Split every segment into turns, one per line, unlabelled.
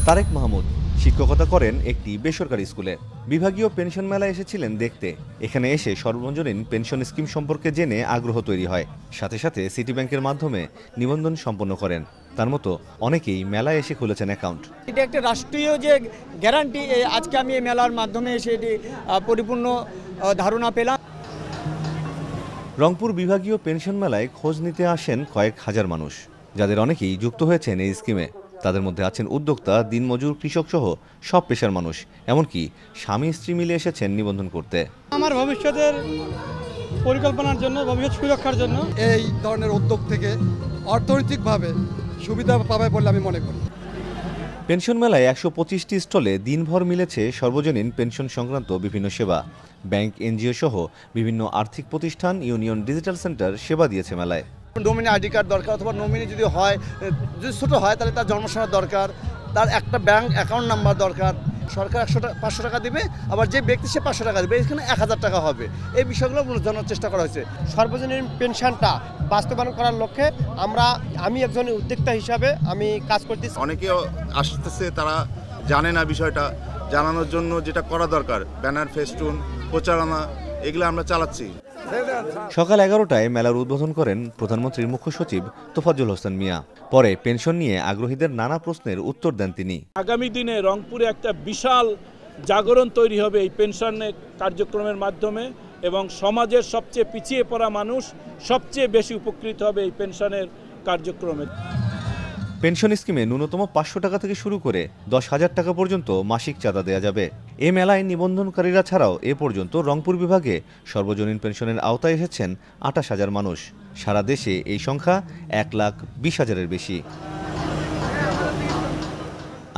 তারেক মাহমুদ শিক্ষকতা করেন একটি বেসরকারি স্কুলে। বিভাগীয় পেনশন মেলায় এসেছিলেন দেখতে। এখানে এসে সর্বজনীন পেনশন স্কিম সম্পর্কে জেনে আগ্রহ তৈরি হয়। সাথে সাথে সিটি ব্যাংকের মাধ্যমে নিবন্ধন সম্পন্ন করেন। তার মতো অনেকেই মেলায় এসে খুলেছেন অ্যাকাউন্ট।
এটা একটা রাষ্ট্রীয় যে গ্যারান্টি, আজকে আমি এই মেলার মাধ্যমে এসে এটি পরিপূর্ণ ধারণা পেলাম।
রংপুর বিভাগীয় পেনশন মেলায় খোঁজ নিতে আসেন কয়েক হাজার মানুষ, যাদের অনেকেই যুক্ত হয়েছেন এই স্কিমে। তাদের মধ্যে আছেন উদ্যোক্তা, দিনমজুর, কৃষক সহ সব পেশার মানুষ। এমনকি স্বামী স্ত্রী মিলে এসেছেন নিবন্ধন করতে।
আমার ভবিষ্যতের পরিকল্পনার জন্য, ভবিষ্যৎ সুরক্ষার জন্য
এই ধরনের উদ্যোগ থেকে অর্থনৈতিকভাবে সুবিধা পাবে বলে আমি মনে করি।
পেনশন মেলায় ১২৫টি স্টলে দিনভর মিলেছে সর্বজনীন পেনশন সংক্রান্ত বিভিন্ন সেবা। ব্যাংক, এনজিও সহ বিভিন্ন আর্থিক প্রতিষ্ঠান, ইউনিয়ন, ডিজিটাল সেন্টার সেবা দিয়েছে মেলায়।
নমিনি আইডি কার্ড দরকার, অথবা নমিনি যদি হয়, যদি ছোটো হয় তাহলে তার জন্মসনদ দরকার, তার একটা ব্যাংক অ্যাকাউন্ট নাম্বার দরকার। সরকার 500 টাকা দেবে, আবার যে ব্যক্তি সে 500 টাকা দেবে, এখানে 1000 টাকা হবে। এই বিষয়গুলো জানার চেষ্টা করা হয়েছে।
সর্বজনীন পেনশনটা বাস্তবায়ন করার লক্ষ্যে আমি একজন উদ্যোক্তা হিসাবে আমি কাজ করতেছি।
অনেকেও আসতেছে, তারা জানে না বিষয়টা, জানানোর জন্য যেটা করা দরকার, ব্যানার, ফেস্টুন, প্রচারণা, এগুলো আমরা চালাচ্ছি।
সকাল 11টায় মেলার উদ্বোধন করেন প্রধানমন্ত্রীর মুখ্য সচিব তোফাজ্জল হোসেন মিয়া। পরে পেনশন নিয়ে আগ্রহীদের নানা প্রশ্নের উত্তর দেন তিনি।
আগামী দিনে রংপুরে একটা বিশাল জাগরণ তৈরি হবে এই পেনশনের কার্যক্রমের মাধ্যমে, এবং সমাজের সবচেয়ে পিছিয়ে পড়া মানুষ সবচেয়ে বেশি উপকৃত হবে এই পেনশনের কার্যক্রমে।
পেনশন স্কিমে ন্যূনতম 500 টাকা থেকে শুরু করে 10,000 টাকা পর্যন্ত মাসিক চাঁদা দেওয়া যাবে। এ মেলায় নিবন্ধনকারীরা ছাড়াও এ পর্যন্ত রংপুর বিভাগে সর্বজনীন পেনশনের আওতায় এসেছেন 28,000 মানুষ। সারা দেশে এই সংখ্যা 1,20,000-এর বেশি।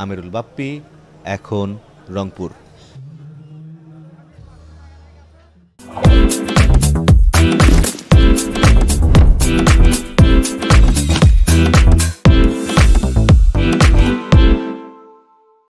আমিরুল বাপ্পি, এখন রংপুর।